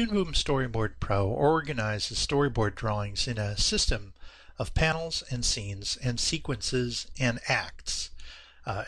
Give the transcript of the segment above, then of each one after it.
Toon Storyboard Pro organizes storyboard drawings in a system of panels and scenes and sequences and acts.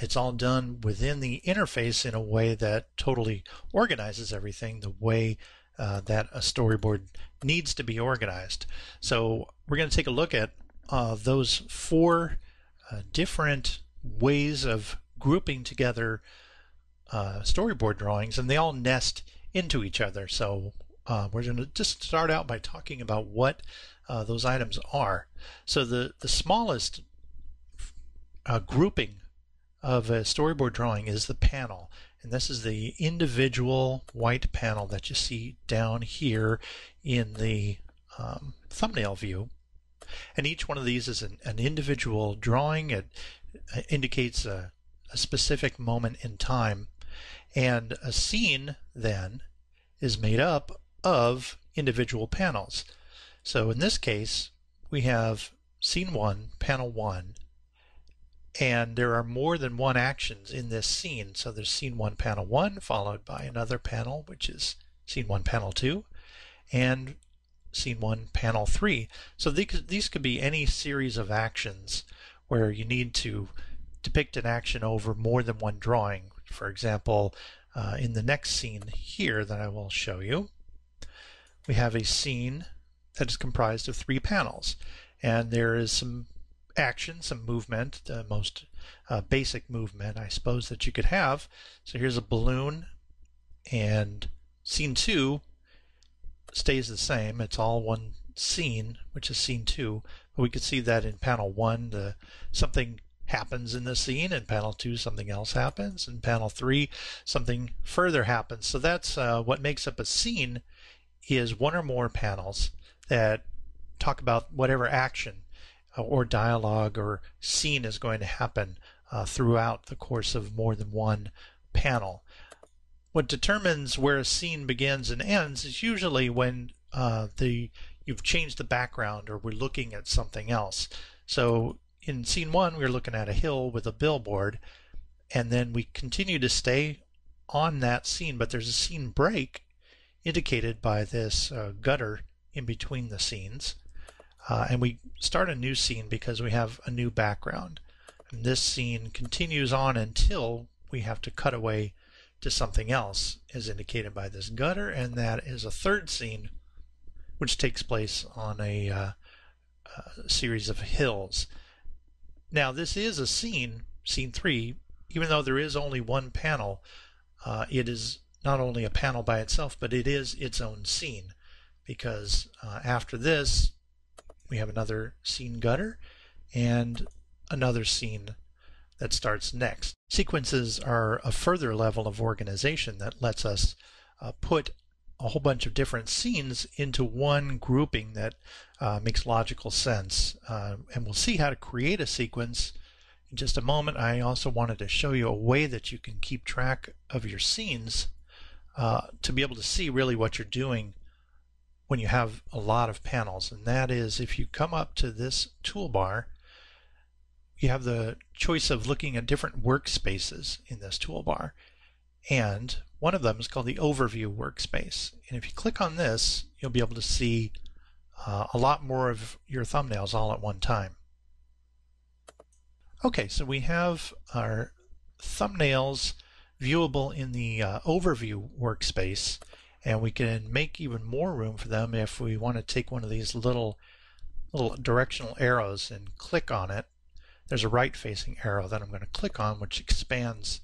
It's all done within the interface in a way that totally organizes everything the way that a storyboard needs to be organized. So we're going to take a look at those four different ways of grouping together storyboard drawings, and they all nest into each other. So we're going to just start out by talking about what those items are. So the smallest grouping of a storyboard drawing is the panel, and this is the individual white panel that you see down here in the thumbnail view. And each one of these is an individual drawing. It indicates a specific moment in time, and a scene then is made up of individual panels. So in this case we have scene 1, panel 1, and there are more than one actions in this scene. So there's scene 1, panel 1, followed by another panel, which is scene 1, panel 2, and scene 1, panel 3. So these could be any series of actions where you need to depict an action over more than one drawing. For example, in the next scene here that I will show you, we have a scene that is comprised of 3 panels, and there is some action, some movement, the most basic movement I suppose that you could have. So here's a balloon, and scene 2 stays the same. It's all one scene, which is scene 2, but we could see that in panel 1 something happens in the scene, in panel 2 something else happens, in panel 3 something further happens. So that's what makes up a scene, is one or more panels that talk about whatever action or dialogue or scene is going to happen throughout the course of more than one panel. What determines where a scene begins and ends is usually when you've changed the background or we're looking at something else. So in scene 1 we're looking at a hill with a billboard, and then we continue to stay on that scene, but there's a scene break indicated by this gutter in between the scenes, and we start a new scene because we have a new background, and this scene continues on until we have to cut away to something else as indicated by this gutter, and that is a third scene which takes place on a series of hills. Now this is a scene, scene 3, even though there is only one panel. It is not only a panel by itself, but it is its own scene, because after this we have another scene gutter and another scene that starts next. Sequences are a further level of organization that lets us put a whole bunch of different scenes into one grouping that makes logical sense. And we'll see how to create a sequence in just a moment. I also wanted to show you a way that you can keep track of your scenes to be able to see really what you're doing when you have a lot of panels. And that is, if you come up to this toolbar, you have the choice of looking at different workspaces in this toolbar, and one of them is called the Overview workspace. And if you click on this, you'll be able to see a lot more of your thumbnails all at one time. Okay, so we have our thumbnails viewable in the Overview workspace, and we can make even more room for them if we want to take one of these little directional arrows and click on it. There's a right-facing arrow that I'm going to click on, which expands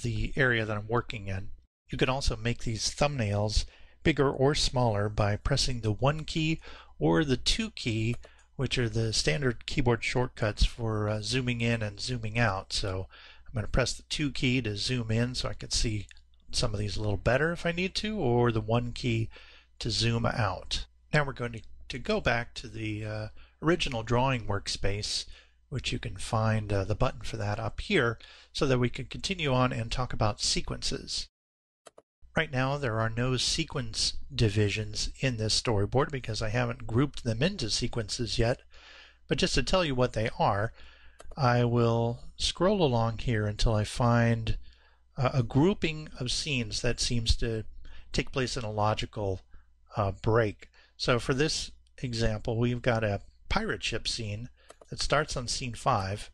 the area that I'm working in. You can also make these thumbnails bigger or smaller by pressing the 1 key or the 2 key, which are the standard keyboard shortcuts for zooming in and zooming out. So I'm going to press the 2 key to zoom in so I can see some of these a little better if I need to, or the 1 key to zoom out. Now we're going to go back to the original drawing workspace, which you can find the button for that up here, so that we can continue on and talk about sequences. Right now there are no sequence divisions in this storyboard because I haven't grouped them into sequences yet, but just to tell you what they are, I will scroll along here until I find a grouping of scenes that seems to take place in a logical break. So for this example, we've got a pirate ship scene that starts on scene 5,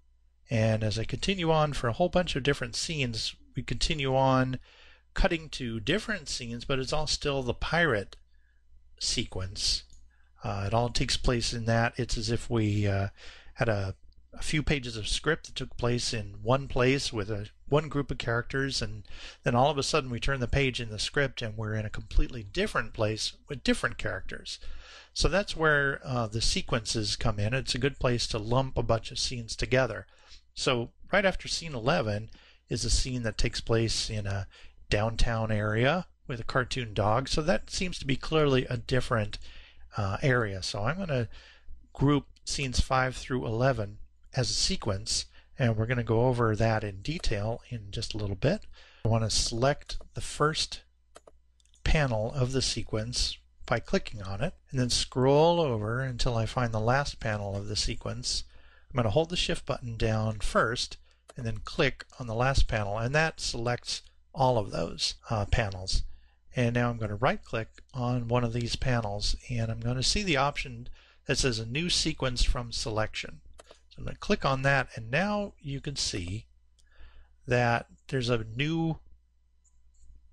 and as I continue on for a whole bunch of different scenes, we continue on cutting to different scenes, but it's all still the pirate sequence. It all takes place in that. It's as if we had a few pages of script that took place in one place with one group of characters, and then all of a sudden we turn the page in the script and we're in a completely different place with different characters. So that's where the sequences come in. It's a good place to lump a bunch of scenes together. So right after scene 11 is a scene that takes place in a downtown area with a cartoon dog. So that seems to be clearly a different area. So I'm going to group scenes 5 through 11 as a sequence, and we're going to go over that in detail in just a little bit. I want to select the first panel of the sequence by clicking on it, and then scroll over until I find the last panel of the sequence. I'm going to hold the shift button down first and then click on the last panel, and that selects all of those panels. And now I'm going to right click on one of these panels, and I'm going to see the option that says a new sequence from selection. So I'm going to click on that, and now you can see that there's a new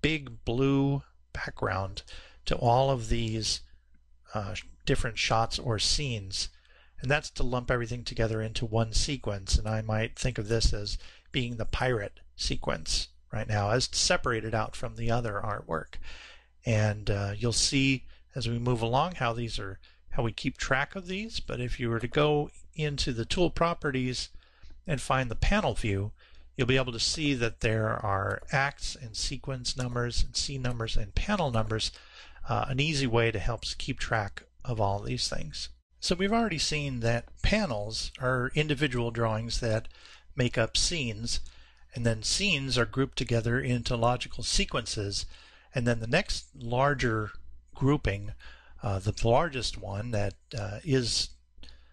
big blue background to all of these different shots or scenes, and that's to lump everything together into one sequence. And I might think of this as being the pirate sequence right now, as separated out from the other artwork. And you'll see as we move along how we keep track of these. But if you were to go into the tool properties and find the panel view, you'll be able to see that there are acts and sequence numbers and scene numbers and panel numbers, an easy way to help us keep track of all these things. So we've already seen that panels are individual drawings that make up scenes, and then scenes are grouped together into logical sequences. And then the next larger grouping, the largest one that is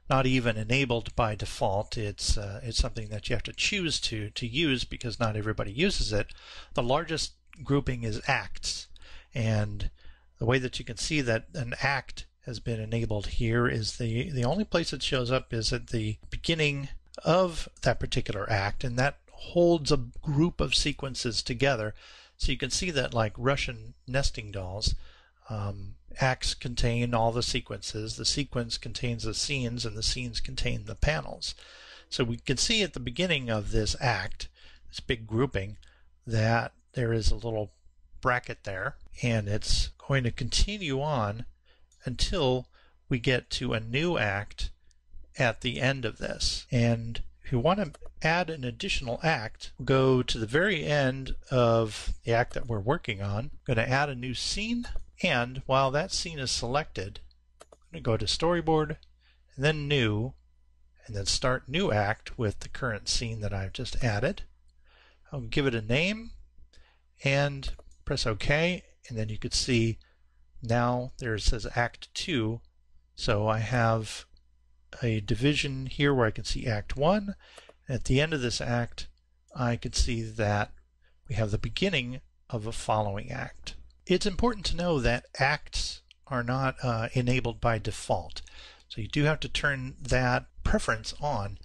not even enabled by default, it's something that you have to choose to use because not everybody uses it. The largest grouping is acts, and the way that you can see that an act has been enabled here is the only place it shows up is at the beginning of that particular act, and that holds a group of sequences together. So you can see that, like Russian nesting dolls, acts contain all the sequences, the sequence contains the scenes, and the scenes contain the panels. So we can see at the beginning of this act, this big grouping, that there is a little bracket there, and it's going to continue on until we get to a new act at the end of this. And if you want to add an additional act, go to the very end of the act that we're working on. I'm going to add a new scene, and while that scene is selected, I'm going to go to Storyboard, and then New, and then Start New Act with the current scene that I've just added. I'll give it a name, and press OK, and then you can see now there it says Act 2, so I have a division here where I can see Act 1. At the end of this act, I can see that we have the beginning of a following act. It's important to know that acts are not enabled by default. So you do have to turn that preference on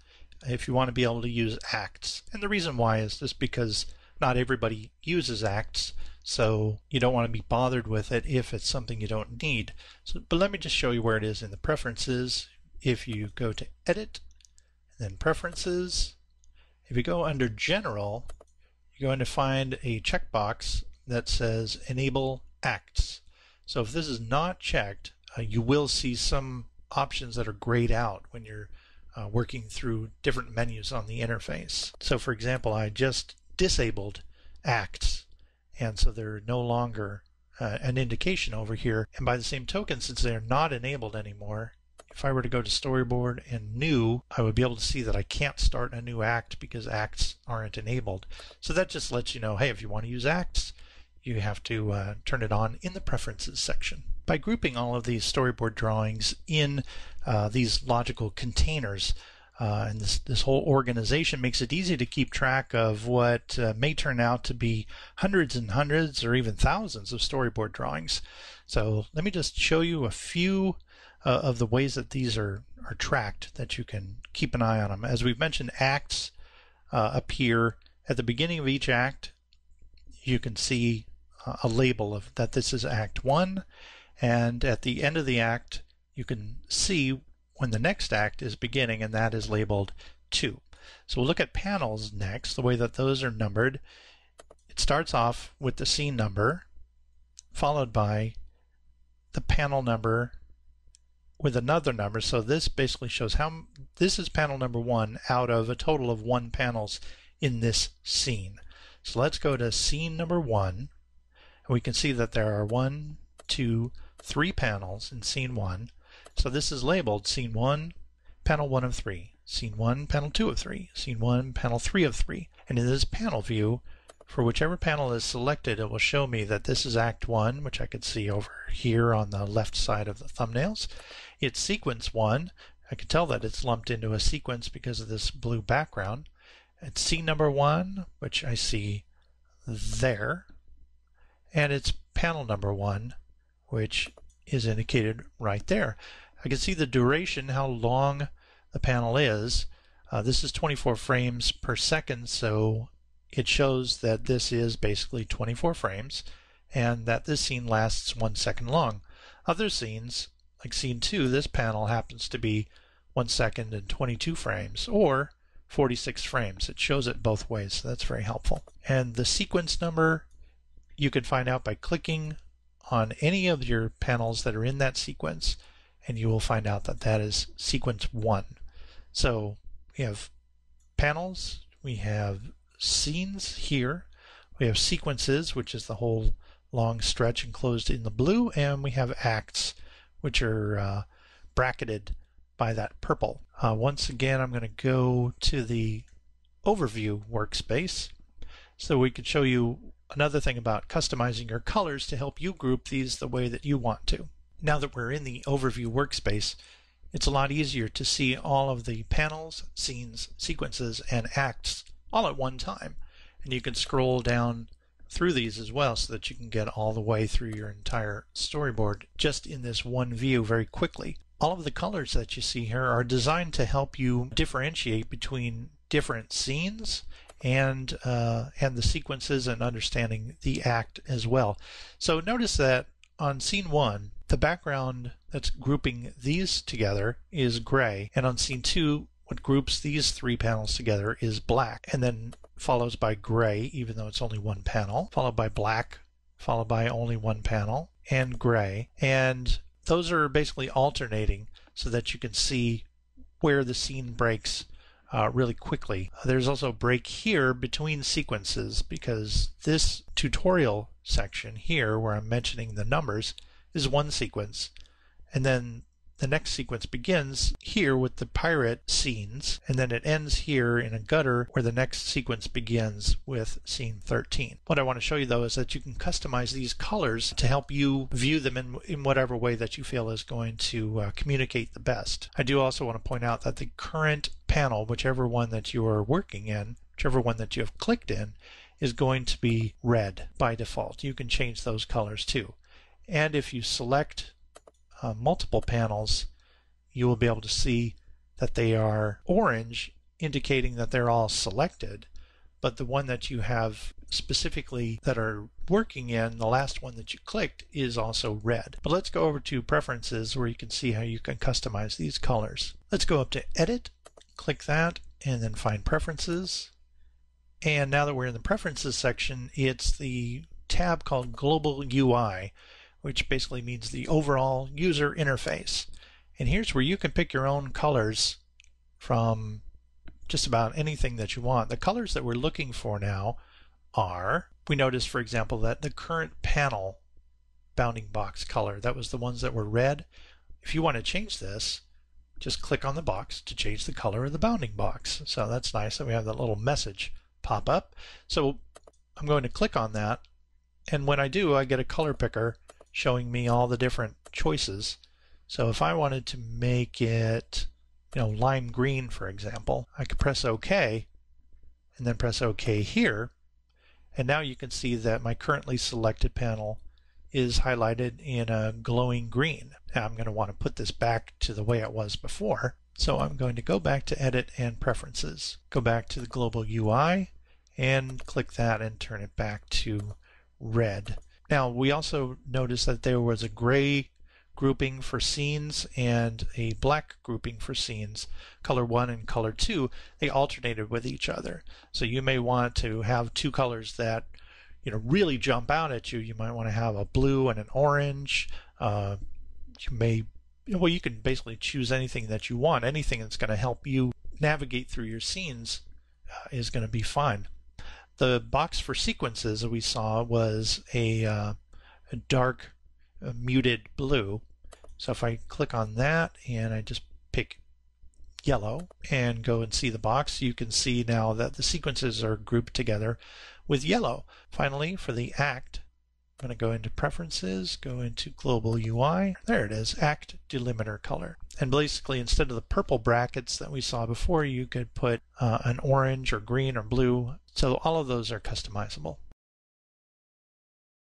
if you want to be able to use acts. And the reason why is just because not everybody uses acts, so you don't want to be bothered with it if it's something you don't need. But let me just show you where it is in the preferences. If you go to Edit, and then Preferences, if you go under General, you're going to find a checkbox that says Enable Acts. So if this is not checked, you will see some options that are grayed out when you're working through different menus on the interface. So for example, I just disabled acts, and so they're no longer an indication over here. And by the same token, since they're not enabled anymore, if I were to go to Storyboard and New, I would be able to see that I can't start a new act because acts aren't enabled. So that just lets you know, hey, if you want to use acts, you have to turn it on in the Preferences section. By grouping all of these storyboard drawings in these logical containers, And this whole organization makes it easy to keep track of what may turn out to be hundreds and hundreds or even thousands of storyboard drawings. So let me just show you a few of the ways that these are tracked, that you can keep an eye on them. As we've mentioned, acts appear at the beginning of each act. You can see a label of that this is Act 1, and at the end of the act you can see when the next act is beginning, and that is labeled 2. So we'll look at panels next, the way that those are numbered. It starts off with the scene number, followed by the panel number with another number. So this basically shows how this is panel number 1 out of a total of 1 panels in this scene. So let's go to scene number 1, and we can see that there are 1, 2, 3 panels in scene 1. So this is labeled Scene 1, Panel 1 of 3, Scene 1, Panel 2 of 3, Scene 1, Panel 3 of 3. And in this panel view, for whichever panel is selected, it will show me that this is Act 1, which I could see over here on the left side of the thumbnails. It's Sequence 1. I can tell that it's lumped into a sequence because of this blue background. It's scene number 1, which I see there. And it's panel number 1, which is indicated right there. I can see the duration, how long the panel is. This is 24 frames per second, so it shows that this is basically 24 frames and that this scene lasts 1 second long. Other scenes, like scene 2, this panel happens to be 1 second and 22 frames, or 46 frames. It shows it both ways, so that's very helpful. And the sequence number you can find out by clicking on any of your panels that are in that sequence, and you will find out that that is sequence 1. So we have panels, we have scenes here, we have sequences, which is the whole long stretch enclosed in the blue, and we have acts, which are bracketed by that purple. Once again, I'm going to go to the overview workspace so we can show you another thing about customizing your colors to help you group these the way that you want to. Now that we're in the overview workspace, it's a lot easier to see all of the panels, scenes, sequences, and acts all at one time. And you can scroll down through these as well so that you can get all the way through your entire storyboard just in this one view very quickly. All of the colors that you see here are designed to help you differentiate between different scenes and the sequences, and understanding the act as well. So notice that on scene 1, the background that's grouping these together is gray, and on scene 2, what groups these 3 panels together is black, and then follows by gray, even though it's only 1 panel, followed by black, followed by only 1 panel, and gray. And those are basically alternating so that you can see where the scene breaks really quickly. There's also a break here between sequences, because this tutorial section here where I'm mentioning the numbers is one sequence, and then the next sequence begins here with the pirate scenes, and then it ends here in a gutter where the next sequence begins with scene 13. What I want to show you though is that you can customize these colors to help you view them in whatever way that you feel is going to communicate the best. I do also want to point out that the current panel, whichever one that you are working in, whichever one that you have clicked in, is going to be red by default. You can change those colors too. And if you select multiple panels, you will be able to see that they are orange, indicating that they're all selected, but the one that you have specifically that are working in, the last one that you clicked, is also red. But let's go over to Preferences, where you can see how you can customize these colors. Let's go up to Edit, click that, and then find Preferences. And now that we're in the Preferences section, it's the tab called Global UI, which basically means the overall user interface. And here's where you can pick your own colors from just about anything that you want. The colors that we're looking for now are, we notice for example that the current panel bounding box color, that was the ones that were red. If you want to change this, just click on the box to change the color of the bounding box. So that's nice that we have that little message pop up. So I'm going to click on that, and when I do, I get a color picker showing me all the different choices. So if I wanted to make it lime green, for example. I could press OK and then press OK here. And now you can see that my currently selected panel is highlighted in a glowing green. Now I'm going to want to put this back to the way it was before. So I'm going to go back to Edit and Preferences. Go back to the Global UI and click that and turn it back to red. Now we also noticed that there was a gray grouping for scenes and a black grouping for scenes. Color 1 and color 2, they alternated with each other. So you may want to have two colors that really jump out at you. You might want to have a blue and an orange. You can basically choose anything that you want. Anything that's going to help you navigate through your scenes is going to be fine. The box for sequences that we saw was a dark muted blue. So if I click on that and I just pick yellow and go and see the box, you can see now that the sequences are grouped together with yellow. Finally, for the act, I'm going to go into Preferences, go into Global UI. There it is, Act Delimiter Color. And basically, instead of the purple brackets that we saw before, you could put an orange or green or blue. So all of those are customizable.